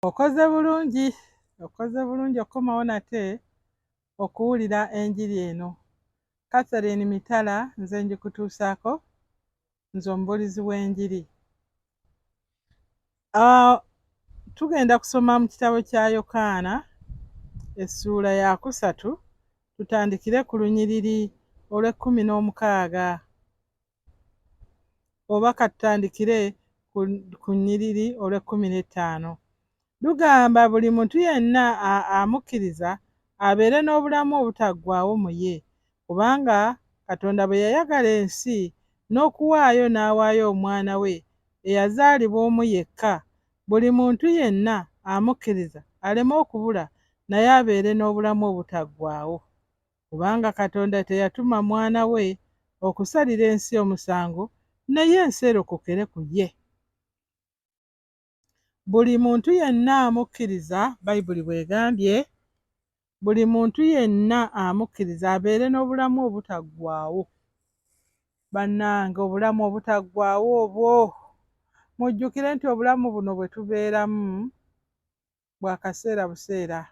okoze bulungi okomawo nate okuwulira enjiri eno. Catherine Mitala nze njikutuusaako, nze omubuulizi w'enjiri. Tugenda kusoma mu kitabo kya Yokana essuula ya 3, tutandikire ku lunyiriri olw'16 oba katutandikire ku nnyiriri olw'15. Lugamba buli muntu yenna amukkiriza abeere n'obulamu obutaggwaawo mu ye, kubanga Katonda bwe yayagala ensi n'okuwaayo n'awaayo omwana we eyazaalibwa omu yekka, buli muntu yenna amukkiriza aleme okubula naye abeere n'obulamu obutaggwaawo. Kubanga Katonda teyatuma mwana we okusalira ensi omusango, naye ensi erokokere ku ye. Buli muntu yenna amukkiriza, Bayibuli bw'egambye, buli muntu yenna amukkiriza abeere n'obulamu obutaggwaawo. Bannange, obulamu obutaggwaawo obwo, mujjukire nti obulamu buno bwe tubeeramu bwa kaseera buseera.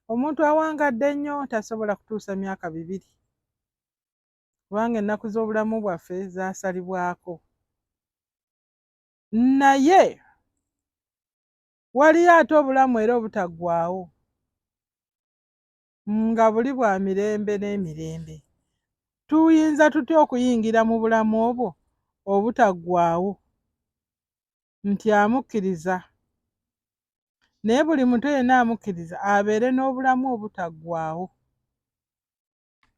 Omuntu awangadde ennyo tasobola kutuusa myaka 2, kubanga ennaku z'obulamu bwaffe zaasalibwako. Naye waliyo ate obulamu era obutaggwaawo, nga buli bwa mirembe n'emirembe. Tuyinza tutya okuyingira mu bulamu obwo obutaggwaawo? Nti amukkiriza. Naye buli muntu yenna amukkiriza abeere n'obulamu obutaggwaawo.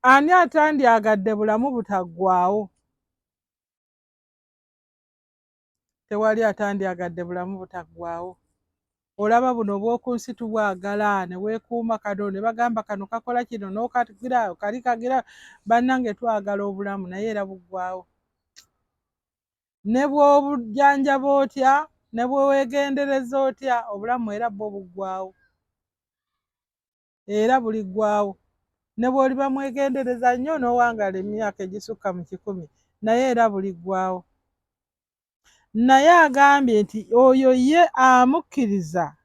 Ani atandyagadde bulamu butaggwaawo? Tewali atandyagadde bulamu butaggwaawo. Olaba buno obw'oku nsi tubwagala, ne weekuuma kano ne bagamba kano kakola kino n'okagira kali kagira. Bannange, twagala obulamu naye era buggwaawo. Ne bw'obujjanjaba otya, ne bweweegendereza otya, obulamu era bwo buggwaawo. Era buliggwaawo. Ne bw'oliba mwegendereza nnyo n'owangala emyaka egisukka mu 100, naye era buliggwaawo. Naye agambye nti oyo ye amukkiriza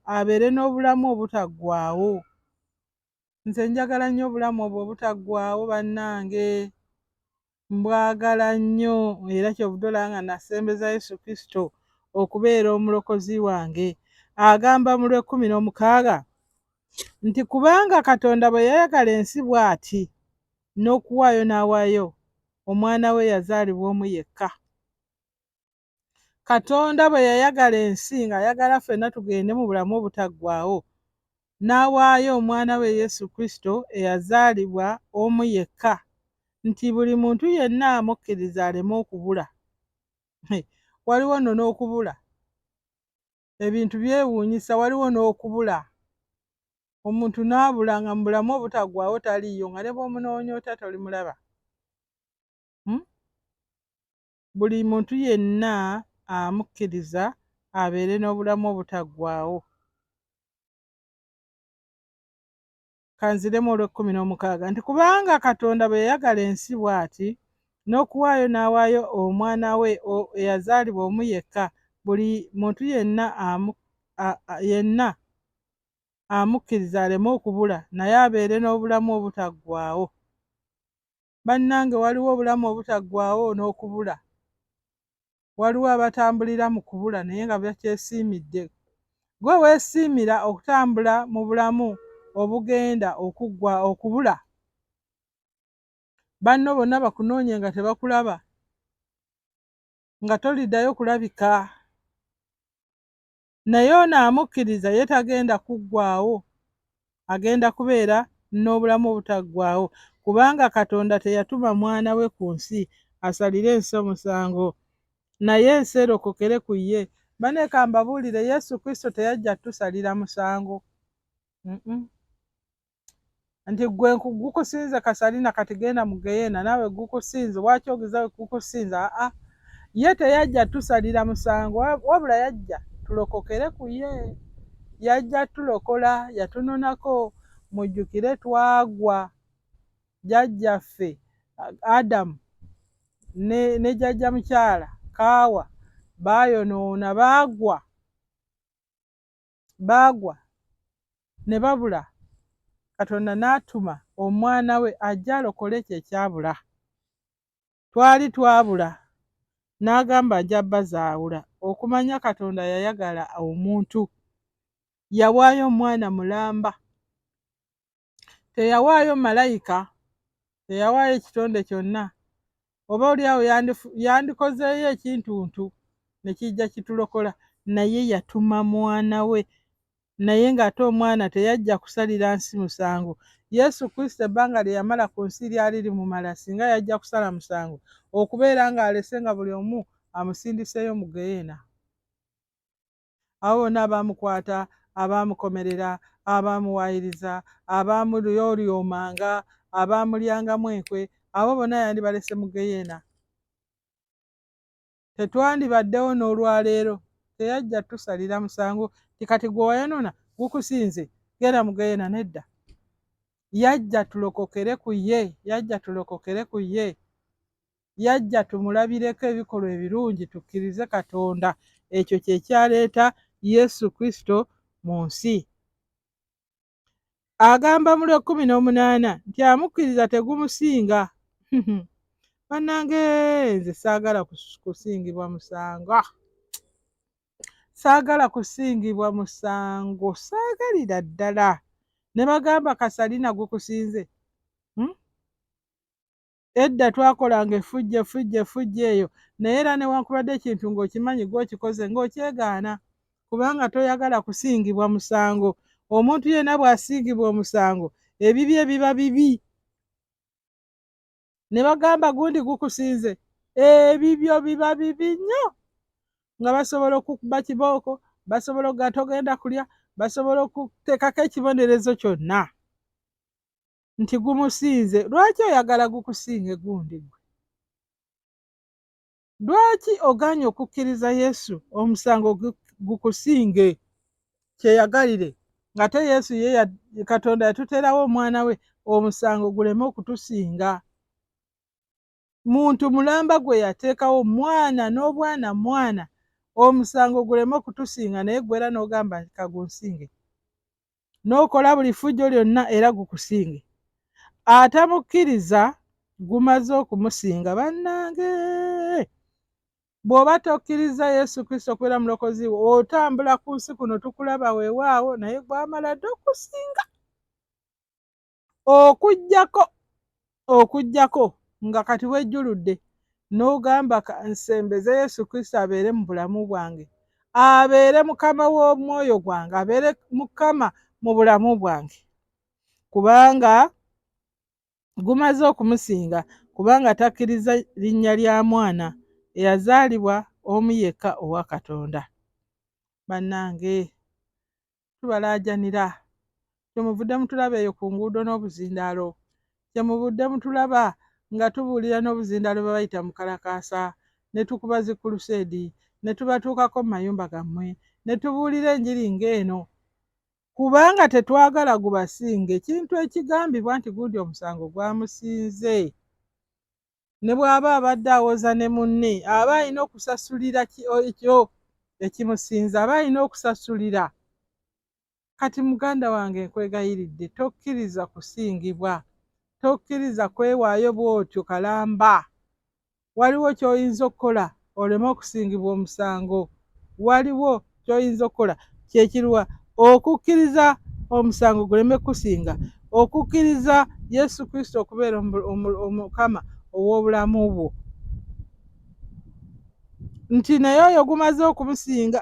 abeere n'obulamu obutaggwaawo. Nze njagala nnyo obulamu obwo obutaggwaawo bannange, mbwagala nnyo, era kyovudde olaba nga nasembeza Yesu Kristo okubeera omulokozi wange. Agamba mu lw'16 nti kubanga Katonda bwe yayagala ensi bw'ati n'okuwaayo n'awaayo omwana we yazaalibwa omu yekka. Katonda bwe yayagala ensi ng'ayagala ffenna tugende mu bulamu obutaggwaawo, n'awaayo omwana we Yesu Kristo eyazaalibwa omu yekka, nti buli muntu yenna amukkiriza aleme okubula. Waliwo nno n'okubula. Ebintu byewuunyisa, waliwo n'okubula. Omuntu n'abula nga mu bulamu obutaggwaawo taliiyo, nga ne bw'omunoonya otya tolimulaba. Buli muntu yenna amukkiriza abeere n'obulamu obutaggwaawo. Kanziremu olw'16 nti kubanga Katonda bwe yayagala ensi bw'ati n'okuwaayo n'awaayo omwana we eyazaalibwa omu yekka, buli muntu yenna amukkiriza aleme okubula naye abeere n'obulamu obutaggwaawo. Bannange, waliwo obulamu obutaggwaawo n'okubula. Waliwo abatambulira mu kubula naye nga bakyesiimidde. Gwe weesiimira okutambula mu bulamu obugenda okubula, banno bonna bakunoonye nga tebakulaba, nga toliddayo kulabika. Naye ono amukkiriza ye tagenda kuggwaawo, agenda kubeera n'obulamu obutaggwaawo, kubanga Katonda teyatuma mwana we ku nsi asalire ensi omusango, naye ensi erokokere ku ye. Baneka mbabuulire, Yesu Kristo teyajja tusalira musango. Nti gwe gukusinze Kasalina kati genda mu Geyeena, naawe gukusinze lwaki ogezawe kukusinza? Ye teyajja tusalira musango, wabula yajja tulokokere ku ye. Yajja tulokola, yatunonako. Mujjukire twagwa, jjajjaffe Adamu ne jjajja mukyala Kaawa baayonoona baagwa ne babula. Katonda n'atuma omwana we ajja alokole ekyo ekyabula. Twali twabula n'agamba ajja bazaawula. Okumanya Katonda yayagala omuntu, yawaayo omwana mulamba, teyawaayo malayika, teyawaayo ekitonde kyonna. Oba oli awo yandikozeeyo ekintuntu ne kijja kitulokola, naye yatuma mwana we. Naye ng'ate omwana teyajja kusalira nsi musango. Yesu Kristo ebbanga lye yamala ku nsi lyali limumala, singa yajja kusala musango, okubeera ng'alese nga buli omu amusindiseyo mu Geyeena. Abo bonna abaamukwata, abaamukomerera, abaamuwaayiriza, abaamuyolyomanga, abaamulyangamu enkwe, abo bonna yandibalese mu Geyeena. Tetwandibaddewo n'olwaleero, teyajja tusalira musango tikati gwe wayonoona gukusinze genda mu Geyeena. Nedda, yajja tulokokere ku ye, yajja tumulabireko ebikolwa ebirungi, tukkirize Katonda. Ekyo kye kyaleeta Yesu Kristo mu nsi. Agamba mu 18 nti amukkiriza tegumusinga. Bannange, nze saagala kusingibwa musango, saagala kusingibwa musango, saagalira ddala. Ne bagamba kasalina gukusinze. Edda twakolanga effujjo eyo, naye era newankubadde ekintu ng'okimanyi gw'okikoze ng'okyegaana, kubanga toyagala kusingibwa musango. Omuntu yenna bw'asingibwa omusango, ebibye biba bibi. Ne bagamba gundi gukusinze, ebibyo biba bibi nnyo, nga basobola okukuba kibooko, basobola okuga togenda kulya, basobola okuteekako ekibonerezo kyonna nti gumusinze. Lwaki oyagala gukusinge gundi gwe? Lwaki ogaanye okukkiriza Yesu omusango gukusinge? Kyeyagalire ng'ate Yesu ye Katonda yatuteerawo omwana we omusango guleme okutusinga. Muntu mulamba gwe yateekawo mwana n'obwana mwana, omusango guleme okutusinga, naye gwera n'ogamba kagunsinge, n'okola buli ffujjo lyonna era gukusinge. Atamukkiriza gumaze okumusinga. Bannange, bw'oba tokkiriza Yesu Kristo okubeera mulokozi wo, otambula ku nsi kuno tukulaba weewaawo, naye gwamala dda okusinga. Okuggyako nga kati wejjuludde n'ogamba nsembeze Yesu Kristo abeere mu bulamu bwange, abeere Mukama w'omwoyo gwange, abeere Mukama mu bulamu bwange, kubanga gumaze okumusinga, kubanga takkiriza linnya lya mwana eyazaalibwa omu yekka owa Katonda. Bannange, tubalaajanira, kyemuvudde mutulaba eyo ku nguudo n'obuzindaalo, kyemuvudde mutulaba nga tubuulira n'obuzindaalo bwe bayita mu kalakaasa, ne tukuba zi kulusedi, ne tubatuukako mu mayumba gammwe, ne tubuulira enjiri ng'eno, kubanga tetwagala gubasinge. Ekintu ekigambibwa nti gundi omusango gwamusinze, ne bw'aba abadde awoza ne munne, aba alina okusasulira ekyo ekimusinze, aba alina okusasulira. Kati muganda wange, nkwegayiridde, tokkiriza kusingibwa, tokkiriza kwewaayo bw'otyo kalamba. Waliwo ky'oyinza okukola oleme okusingibwa omusango. Waliwo ky'oyinza okukola, kyekiruwa? Okukkiriza omusango guleme kusinga, okukkiriza Yesu Kristo okubeera Omukama ow'obulamu bwo. Nti naye oyo gumaze okumusinga.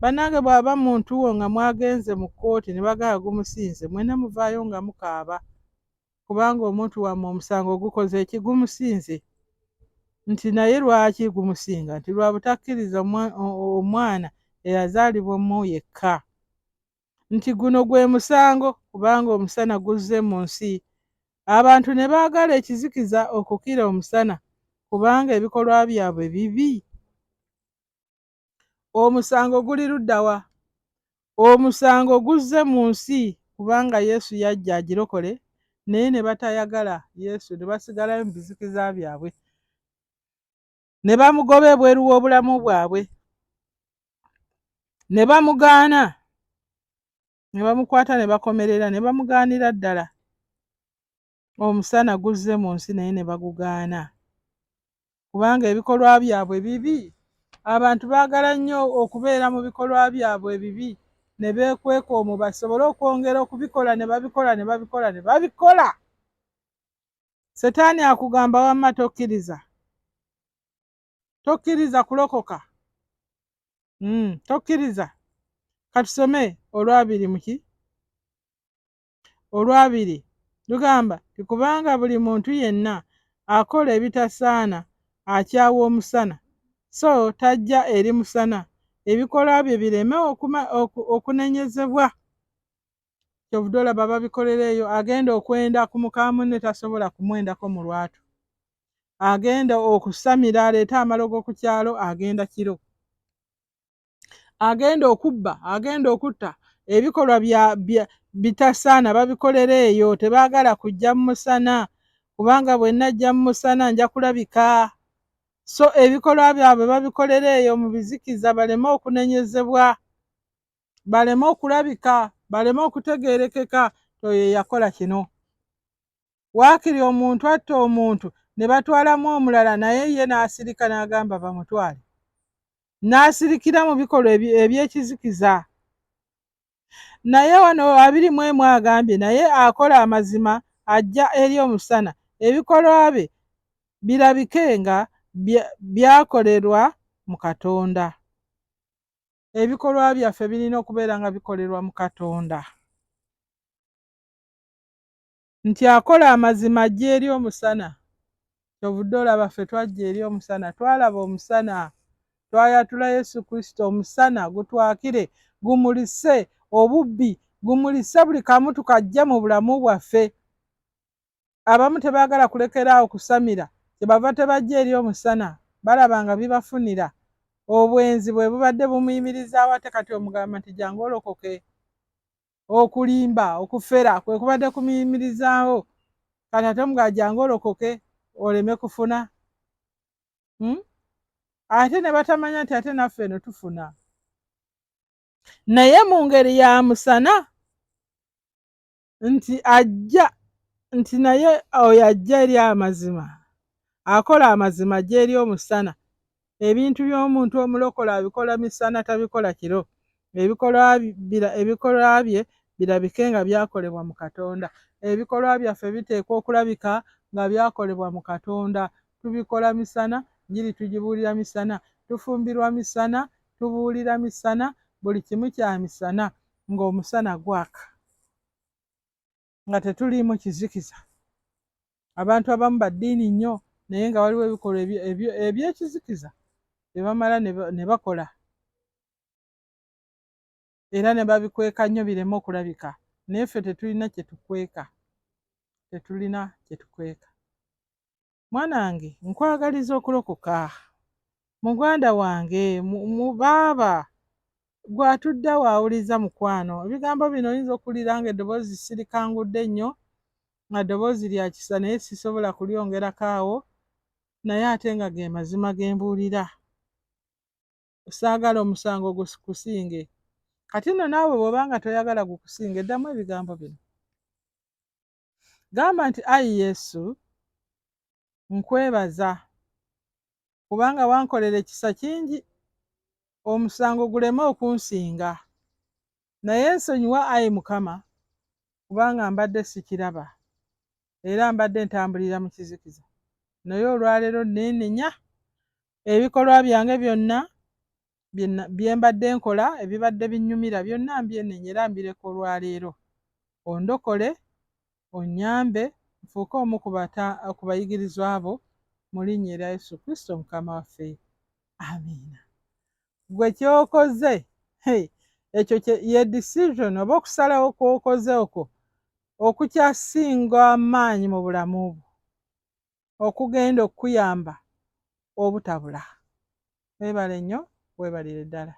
Bannange, bw'aba muntu wo nga mwagenze mu kkooti ne bagamba gumusinze, mwenna muvaayo nga mukaaba, kubanga omuntu wammwe omusango gukoze eki? Gumusinze. Nti naye lwaki gumusinga? Nti lwa butakkiriza omwana eyazaalibwa mu yekka. Nti guno gwe musango, kubanga omusana guzze mu nsi, abantu ne baagala ekizikiza okukira omusana, kubanga ebikolwa byabwe bibi. Omusango guli ludda wa? Omusango guzze mu nsi kubanga Yesu yajja agirokole, naye ne batayagala Yesu, ne basigalayo mu bizikiza byabwe. ne bamugoba ebweru w'obulamu bwabwe, ne bamugaana, ne bamukwata ne bakomerera, ne bamugaanira ddala. Omusana guzze mu nsi naye ne bagugaana kubanga ebikolwa byabwe bibi. Abantu baagala nnyo okubeera mu bikolwa byabwe ebibi, ne beekweka omwo basobole okwongera okubikola, ne babikola ne babikola ne babikola. Setaani akugamba wamma tokkiriza, tokkiriza kulokoka, tokkiriza. Katusome olwabiri muki? Olwabiri lugamba tikubanga buli muntu yenna akola ebitasaana akyawa omusana, so tajja eri musana, ebikolwa bye bireme okunenyezebwa. Kyovudde olaba babikolera eyo, agenda okwenda ku muka munne tasobola kumwendako mu lwatu, agenda okusamira aleete amalogo ku kyalo, agenda kiro, agenda okubba, agenda okutta, ebikolwa bitasaana babikolera eyo, tebaagala kujja mu musana kubanga bwe najja mu musana nja kulabika. So ebikolwa byabwe babikolera eyo mu bizikiza, baleme okunenyezebwa, baleme okulabika, baleme okutegeerekeka oyo yakola kino. Waakiri omuntu atta omuntu ne batwalamu omulala, naye ye n'asirika n'agamba bamutwale, n'asirikira mu bikolwa ebyekizikiza. Naye wano 21 agambye naye akola amazima ajja eri omusana, ebikolwa bye birabike nga byakolerwa mu Katonda. Ebikolwa byaffe birina okubeera nga bikolerwa mu Katonda, nti akola amazima ajja eri omusana. Kyovudde olaba ffe twajja eri omusana, twalaba omusana, twayatula Yesu Kristo, omusana gutwakire, gumulise obubbi, gumulise buli kamu tukajja mu bulamu bwaffe. Abamu tebaagala kulekeraawo kusamira, kyebava tebajja eri omusana, balaba nga bibafunira. Obwenzi bwe bubadde bumuyimirizaawo, ate kati omugamba nti jangu olokoke. Okulimba, okufera kwe kubadde kumuyimirizaawo, kati ate omugamba jangu olokoke oleme kufuna. Ate ne batamanya nti ate naffe eno tufuna. Naye mu ngeri ya musana, nti ajja, nti naye oyo ajja eri amazima, akola amazima ajja eri omusana. Ebintu by'omuntu omulokola abikola misana, tabikola kiro. Ebikolwa bye birabike nga byakolebwa mu Katonda. Ebikolwa byaffe biteekwa okulabika nga byakolebwa mu Katonda. Tubikola misana, Enjiri tugibuulira misana, tufumbirwa misana, tubuulira misana, buli kimu kya misana, ng'omusana gwaka, nga tetuliimu kizikiza. Abantu abamu baddiini nnyo naye nga waliwo ebikolwa ebyekizikiza bye bamala ne bakola, era ne babikweka nnyo bireme okulabika. Naye ffe tetulina kye tukweka, tetulina kye tukweka. Mwanange, nkwagaliza okulokoka. Muganda wange, mu baaba gwe atudde waawuliza mukwano, ebigambo bino oyinza okuwulira nga eddoboozi sirikangudde nnyo, nga ddoboozi lya kisa naye sisobola kulyongerako awo, naye ate nga ge mazima ge mbuulira. Saagala omusango gukusinge. Kati nno naawe bw'obanga toyagala gukusinge, ddamu ebigambo bino. Gamba nti ayi Yesu, nkwebaza kubanga wankolera ekisa kingi, omusango guleme okunsinga. Naye nsonyiwa ayi Mukama kubanga mbadde sikiraba era mbadde ntambulira mu kizikiza. Naye olwaleero neenenya ebikolwa byange byonna bye mbadde nkola, ebibadde binnyumira byonna mbyenenya era mbireka olwaleero. Ondokole, onnyambe, nfuuke omu ku bayigirizwa abo mu linnya erya Yesu Kristo Mukama waffe. Amiina. Gwe ky'okoze, ekyo ye decision oba okusalawo kw'okoze okwo okukyasinga amaanyi mu bulamu bwo, okugenda okuyamba obutabula. Weebale nnyo, weebalire ddala.